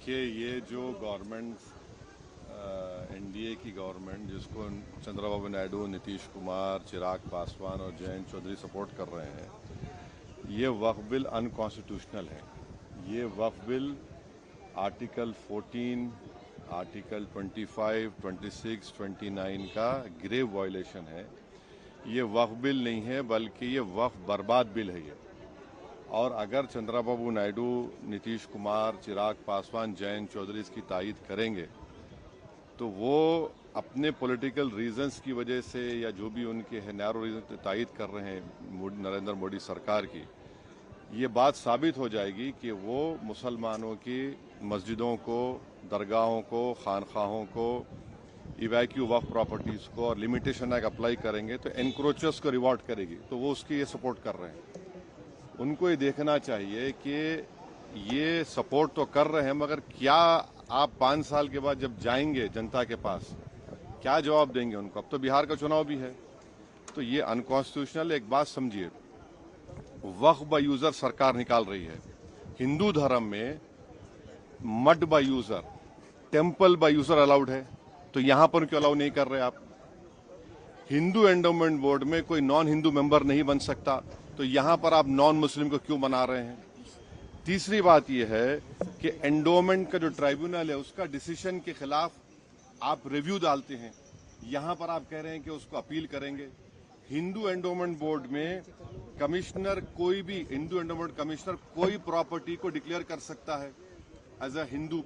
देखिए, ये जो गवर्नमेंट एनडीए की गवर्नमेंट जिसको चंद्रबाबू नायडू, नीतीश कुमार, चिराग पासवान और जयंत चौधरी सपोर्ट कर रहे हैं, ये वक्फ बिल अनकॉन्स्टिट्यूशनल है। ये वक्फ बिल आर्टिकल 14, आर्टिकल 25, 26, 29 का ग्रेव वायलेशन है। ये वक्फ बिल नहीं है, बल्कि ये वक्फ बर्बाद बिल है ये। और अगर चंद्रबाबू नायडू, नीतीश कुमार, चिराग पासवान, जयंत चौधरी इसकी तायद करेंगे तो वो अपने पॉलिटिकल रीजंस की वजह से या जो भी उनके है नैरो रीजन तायद कर रहे हैं नरेंद्र मोदी सरकार की, ये बात साबित हो जाएगी कि वो मुसलमानों की मस्जिदों को, दरगाहों को, खानखाहों को, इवैक्यू वक्फ प्रॉपर्टीज़ को और लिमिटेशन एक्ट अप्लाई करेंगे तो एनक्रोचर्स को रिवॉर्ड करेगी। तो वो उसकी ये सपोर्ट कर रहे हैं। उनको ये देखना चाहिए कि ये सपोर्ट तो कर रहे हैं, मगर क्या आप 5 साल के बाद जब जाएंगे जनता के पास, क्या जवाब देंगे उनको? अब तो बिहार का चुनाव भी है। तो ये अनकॉन्स्टिट्यूशनल। एक बात समझिए, वक्फ बाय यूजर सरकार निकाल रही है। हिंदू धर्म में मठ by user, temple by user allowed है, तो यहां पर क्यों अलाउ नहीं कर रहे आप? हिंदू एंडोमेंट बोर्ड में कोई नॉन हिंदू मेंबर नहीं बन सकता, तो यहां पर आप नॉन मुस्लिम को क्यों बना रहे हैं? तीसरी बात यह है कि एंडोमेंट का जो ट्राइब्यूनल है उसका डिसीजन के खिलाफ आप रिव्यू डालते हैं, यहां पर आप कह रहे हैं कि उसको अपील करेंगे। हिंदू एंडोमेंट बोर्ड में कमिश्नर, कोई भी हिंदू एंडोमेंट कमिश्नर कोई प्रॉपर्टी को डिक्लेयर कर सकता है एज अ हिंदू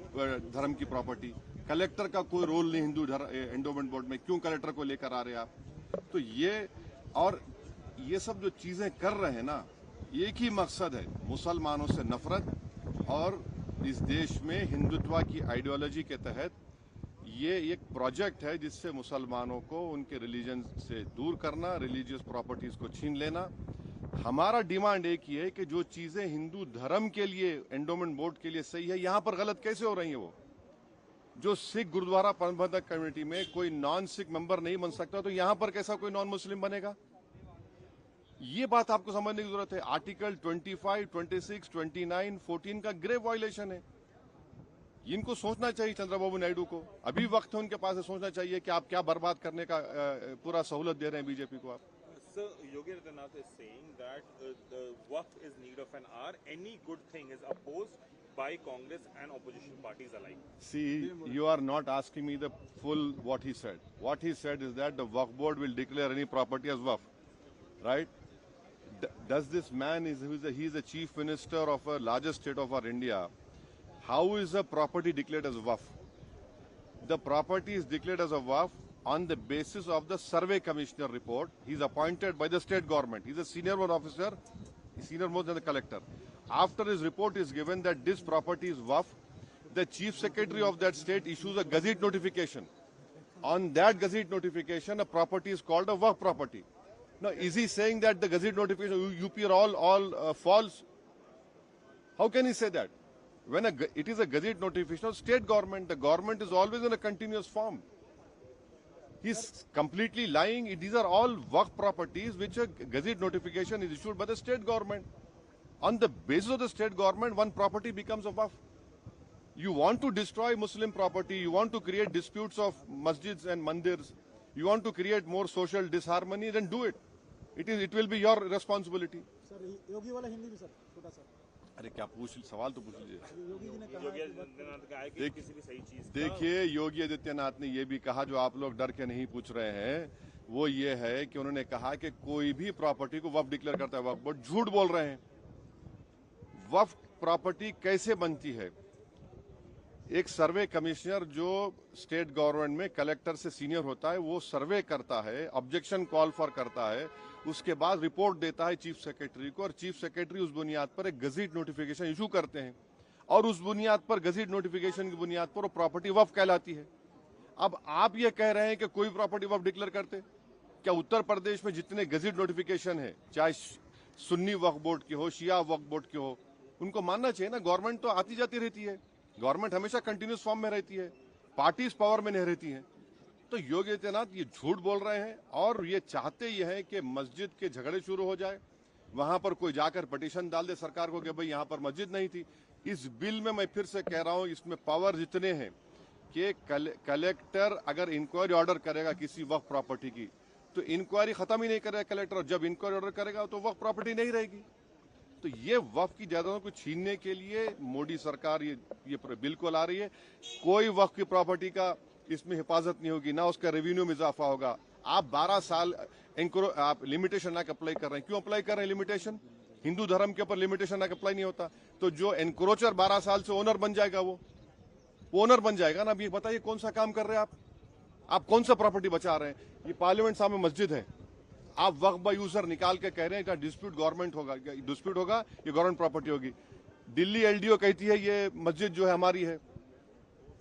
धर्म की प्रॉपर्टी। कलेक्टर का कोई रोल नहीं हिंदू एंडोमेंट बोर्ड में, क्यों कलेक्टर को लेकर आ रहे हैं आप? तो ये सब जो चीजें कर रहे हैं ना, एक ही मकसद है, मुसलमानों से नफरत और इस देश में हिंदुत्व की आइडियोलॉजी के तहत ये एक प्रोजेक्ट है जिससे मुसलमानों को उनके रिलीजन से दूर करना, रिलीजियस प्रॉपर्टीज को छीन लेना। हमारा डिमांड एक ही है कि जो चीजें हिंदू धर्म के लिए, एंडोमेंट बोर्ड के लिए सही है, यहां पर गलत कैसे हो रही है? वो जो सिख गुरुद्वारा प्रबंधक कमेटी में कोई नॉन सिख मेंबर नहीं बन सकता, तो यहां पर कैसा कोई नॉन मुस्लिम बनेगा? ये बात आपको समझने की जरूरत है। आर्टिकल 25, 26, 29, 14 का ग्रेव वायलेशन है। इनको सोचना चाहिए चंद्रबाबू नायडू को। अभी वक्त है उनके पास सोचना चाहिए कि आप क्या बर्बाद करने का पूरा सहूलत दे रहे हैं बीजेपी को आप। Sir, Yogi Adityanath is saying that the Waqf is need of an hour. Any good thing is opposed by Congress and opposition parties alike. See, you are not asking me the full what he said. What he said is that the Waqf board will declare any property as Waqf, right? Does this man he is the chief minister of a largest state of our India? How is a property declared as Waqf? The property is declared as a Waqf on the basis of the survey commissioner report. He is appointed by the state government. He is a senior one officer, senior more than the collector. After his report is given that this property is Waqf, the chief secretary of that state issues a gazette notification. On that gazette notification, a property is called a Waqf property. Now, is he saying that the gazette notification UP are all false? How can he say that? When it is a gazette notification of state government, the government is always in a continuous form. He's completely lying. These are all Waqf properties which a gazette notification is issued by the state government. On the basis of the state government, one property becomes a Waqf. You want to destroy Muslim property, you want to create disputes of masjids and mandirs, you want to create more social disharmony, then do it. It will be your responsibility. Sir Yogi वाला हिंदी भी sir छोटा सा। अरे क्या पूछ, सवाल तो पूछ लीजिए। योगी जी ने कहा योगी आदित्यनाथ ने कहा है कि किसी भी सही चीज का देखिए, योगी आदित्यनाथ ने यह भी कहा, जो आप लोग डर के नहीं पूछ रहे हैं, वो ये है कि उन्होंने कहा कि कोई भी प्रॉपर्टी को वक्फ डिक्लेयर करता है वक्फ बोर्ड। झूठ बोल रहे हैं। वक्फ प्रॉपर्टी कैसे बनती है? एक सर्वे कमिश्नर जो स्टेट गवर्नमेंट में कलेक्टर से सीनियर होता है, वो सर्वे करता है, ऑब्जेक्शन कॉल फॉर करता है, उसके बाद रिपोर्ट देता है चीफ सेक्रेटरी को, और चीफ सेक्रेटरी उस बुनियाद पर एक गजीट नोटिफिकेशन इशू करते हैं, और उस बुनियाद पर, गजीट नोटिफिकेशन की बुनियाद पर वो प्रॉपर्टी वक्फ कहलाती है। अब आप ये कह रहे हैं कि कोई प्रॉपर्टी वक्फ डिक्लेयर करते? क्या उत्तर प्रदेश में जितने गजीट नोटिफिकेशन है, चाहे सुन्नी वक्फ बोर्ड के हो, शिया वक्फ बोर्ड के हो, उनको मानना चाहिए ना। गवर्नमेंट तो आती जाती रहती है, गवर्नमेंट हमेशा कंटिन्यूस फॉर्म में रहती है, पार्टीज पावर में नहीं रहती हैं। तो योगी आदित्यनाथ ये झूठ बोल रहे हैं, और ये चाहते ये हैं कि मस्जिद के झगड़े शुरू हो जाए, वहां पर कोई जाकर पिटीशन डाल दे सरकार को कि भाई यहां पर मस्जिद नहीं थी। इस बिल में मैं फिर से कह रहा हूं, इसमें पावर जितने हैं कि कलेक्टर अगर इंक्वायरी ऑर्डर करेगा किसी वक्फ प्रॉपर्टी की तो इंक्वायरी खत्म ही नहीं करेगा कलेक्टर, और जब इंक्वायरी ऑर्डर करेगा तो वक्फ प्रॉपर्टी नहीं रहेगी। तो ये वक्फ की जायदादों को छीनने के लिए मोदी सरकार ये बिल को ला रही है। कोई वक्फ की प्रॉपर्टी का इसमें हिफाजत नहीं होगी, ना उसका रेवेन्यू में इजाफा होगा। आप 12 साल आप लिमिटेशन एक्ट अप्लाई कर रहे हैं, क्यों अप्लाई कर रहे हैं लिमिटेशन? हिंदू धर्म के ऊपर लिमिटेशन एक्ट अप्लाई नहीं होता। तो जो एनक्रोचर 12 साल से ओनर बन जाएगा वो ओनर बन जाएगा ना। अब ये बताइए कौन सा काम कर रहे हैं आप कौन सा प्रॉपर्टी बचा रहे हैं? ये पार्लियामेंट सामने मस्जिद है, आप वक्फ बाय यूजर निकाल के कह रहे हैं डिस्प्यूट गवर्नमेंट होगा, डिस्प्यूट होगा ये गवर्नमेंट प्रॉपर्टी होगी। दिल्ली एलडीओ कहती है ये मस्जिद जो है हमारी है।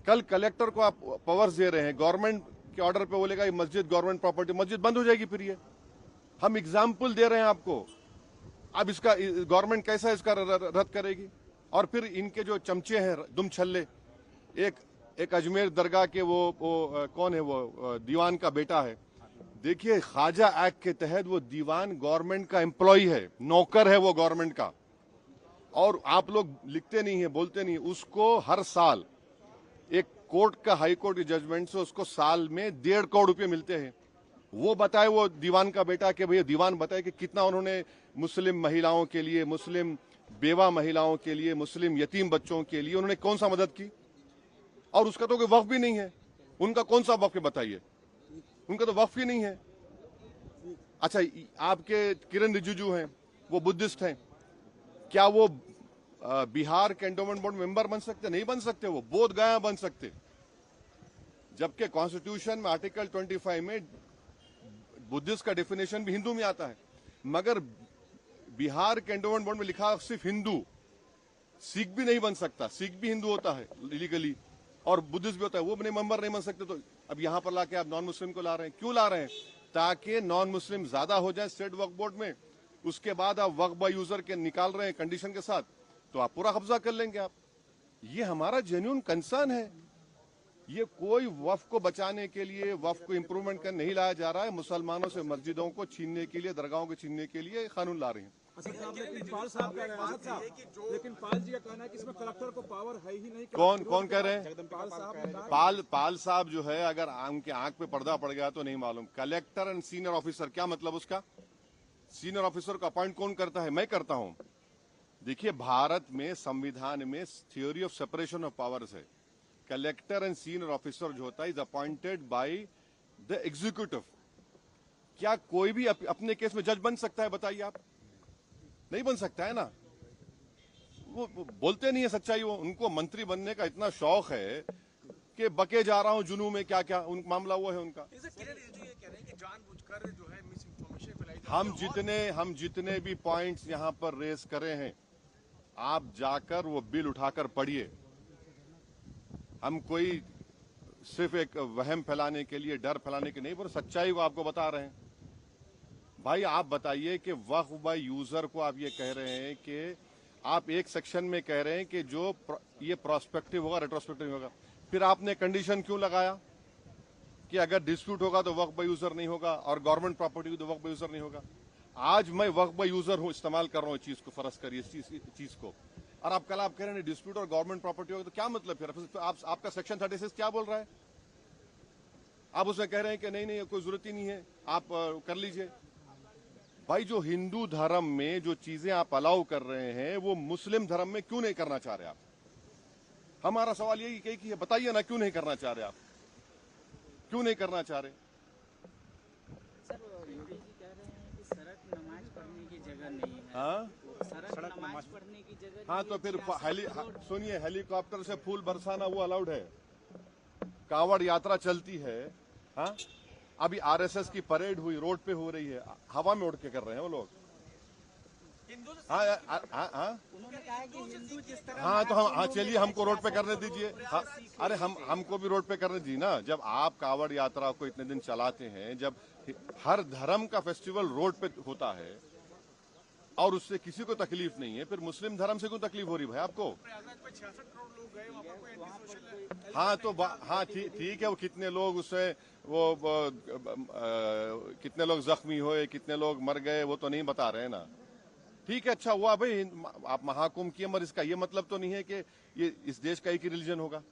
कल कलेक्टर को आप पावर्स दे रहे हैं, गवर्नमेंट के ऑर्डर पे बोलेगा ये मस्जिद गवर्नमेंट प्रॉपर्टी, मस्जिद बंद हो जाएगी। फिर ये हम एग्जाम्पल दे रहे हैं आपको। अब इसका गवर्नमेंट कैसा इसका रद्द करेगी? और फिर इनके जो चमचे हैं दुम छल्ले, एक अजमेर दरगाह के वो कौन है, वो दीवान का बेटा है। देखिए ख्वाजा एक्ट के तहत वो दीवान गवर्नमेंट का एम्प्लॉय है, नौकर है वो गवर्नमेंट का, और आप लोग लिखते नहीं है, बोलते नहीं। उसको हर साल एक कोर्ट का, हाई कोर्ट की जजमेंट से उसको साल में 1.5 करोड़ रुपए मिलते हैं। वो बताए, वो दीवान का बेटा कि भैया दीवान बताए कि कितना उन्होंने मुस्लिम महिलाओं के लिए, मुस्लिम बेवा महिलाओं के लिए, मुस्लिम यतीम बच्चों के लिए उन्होंने कौन सा मदद की। और उसका तो कोई वक्फ भी नहीं है। उनका कौन सा वक्फ है बताइए? उनका तो वक्फ ही नहीं है। अच्छा, आपके किरण रिजिजू हैं, वो बुद्धिस्ट हैं, क्या वो बिहार कैंटोनमेंट बोर्ड मेंबर बन सकते? नहीं बन सकते। वो बोध गया बन सकते, जबकि कॉन्स्टिट्यूशन में आर्टिकल 25 में बुद्धिस्ट का डेफिनेशन भी हिंदू में आता है, मगर बिहार कैंटोनमेंट बोर्ड में लिखा सिर्फ हिंदू। सिख भी नहीं बन सकता, सिख भी हिंदू होता है लीगली, और बुद्धिस्ट भी होता है, वो अपने मेंबर नहीं बन सकते। तो अब यहां पर लाके आप नॉन मुस्लिम को ला रहे हैं, क्यों ला रहे हैं? ताकि नॉन मुस्लिम ज्यादा हो जाए स्टेट वक्फ बोर्ड में। उसके बाद आप वक्फ बाय यूजर के निकाल रहे हैं कंडीशन के साथ, तो आप पूरा कब्जा कर लेंगे आप। ये हमारा जेन्युइन कंसर्न है। ये कोई वक्फ को बचाने के लिए, वक्फ को इंप्रूवमेंट कर नहीं लाया जा रहा है। मुसलमानों से मस्जिदों को छीनने के लिए, दरगाहों को छीनने के लिए कानून ला रहे हैं। असद साहब, लेकिन पाल साहब कह रहे हैं, असद साहब, लेकिन पाल जी का कहना है कि इसमें कलेक्टर को पावर है ही नहीं। कौन कह रहे हैं? पाल साहब ने कहा पाल साहब जो है, अगर उनके आंख पे पर्दा पड़ गया तो नहीं मालूम। कलेक्टर एंड सीनियर ऑफिसर, क्या मतलब उसका? सीनियर ऑफिसर को अपॉइंट कौन करता है? मैं करता हूं। देखिए भारत में संविधान में theory of separation of powers है। कलेक्टर एंड सीनियर ऑफिसर जो होता है is appointed by the executive. क्या कोई भी अपने केस में जज बन सकता है बताइए आप? नहीं बन सकता है ना। वो बोलते नहीं है सच्चाई। वो उनको मंत्री बनने का इतना शौक है कि बके जा रहा हूं जुनू में, क्या क्या उन मामला वो है उनका। हम जितने भी पॉइंट्स यहां पर रेस करे हैं, आप जाकर वो बिल उठाकर पढ़िए। हम कोई सिर्फ एक वहम फैलाने के लिए, डर फैलाने के नहीं, पर सच्चाई को आपको बता रहे हैं। भाई आप बताइए कि वक्फ बाय यूजर को आप ये कह रहे हैं कि आप एक सेक्शन में कह रहे हैं कि जो ये प्रोस्पेक्टिव होगा, रेट्रोस्पेक्टिव होगा, फिर आपने कंडीशन क्यों लगाया कि अगर डिस्प्यूट होगा तो वक्फ बाय यूजर नहीं होगा, और गवर्नमेंट प्रॉपर्टी हो तो वक्फ बाय यूजर नहीं होगा? आज मैं वक्फ बाय यूजर हूं, इस्तेमाल कर रहा हूं चीज को, फर्ज करिए इस चीज को, और आप कल आप कह रहे हैं डिस्प्यूट और गवर्नमेंट प्रॉपर्टी होगा, तो क्या मतलब? फिर आपका सेक्शन 36 क्या बोल रहा है? आप उसमें कह रहे हैं कि नहीं कोई जरूरत ही नहीं है, आप कर लीजिए। भाई जो हिंदू धर्म में जो चीजें आप अलाउ कर रहे हैं वो मुस्लिम धर्म में क्यों नहीं करना चाह रहे आप? हमारा सवाल यही है, बताइए ना क्यों नहीं करना चाह रहे आप? क्यों नहीं करना चाह रहे? सर योगी जी कह रहे हैं कि सड़क नमाज पढ़ने की जगह नहीं है। हाँ, सड़क नमाज पढ़ने की जगह हाँ, तो फिर सुनिए, हेलीकॉप्टर से फूल बरसाना वो अलाउड है? कांवड़ यात्रा चलती है, हाँ, अभी आरएसएस की परेड हुई, रोड पे हो रही है, हवा में उड़ के कर रहे हैं वो लोग। हाँ, उन्होंने कहा कि हिंदू जिस तरह हाँ, तो हाँ चलिए हमको रोड पे करने दीजिए। हाँ, अरे हमको भी रोड पे करने दीजिए ना। जब आप कांवड़ यात्रा को इतने दिन चलाते हैं, जब हर धर्म का फेस्टिवल रोड पे होता है और उससे किसी को तकलीफ नहीं है, फिर मुस्लिम धर्म से क्यों तकलीफ हो रही भाई आपको? हाँ, तो हाँ ठीक है, वो कितने लोग उससे कितने लोग जख्मी हुए, कितने लोग मर गए, वो तो नहीं बता रहे ना। ठीक है, अच्छा हुआ भाई, आप महाकुंभ किए, मगर इसका ये मतलब तो नहीं है कि ये इस देश का एक ही रिलीजन होगा।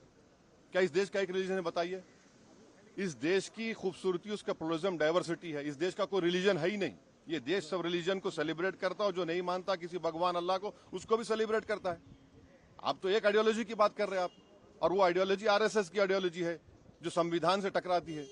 क्या इस देश का एक रिलीजन है, बताइए? इस देश की खूबसूरती उसका प्लुरलिज्म, डाइवर्सिटी है। इस देश का कोई रिलीजन है ही नहीं। ये देश सब रिलीजन को सेलिब्रेट करता है, जो नहीं मानता किसी भगवान अल्लाह को, उसको भी सेलिब्रेट करता है। आप तो एक आइडियोलॉजी की बात कर रहे हैं आप, और वो आइडियोलॉजी आरएसएस की आइडियोलॉजी है जो संविधान से टकराती है।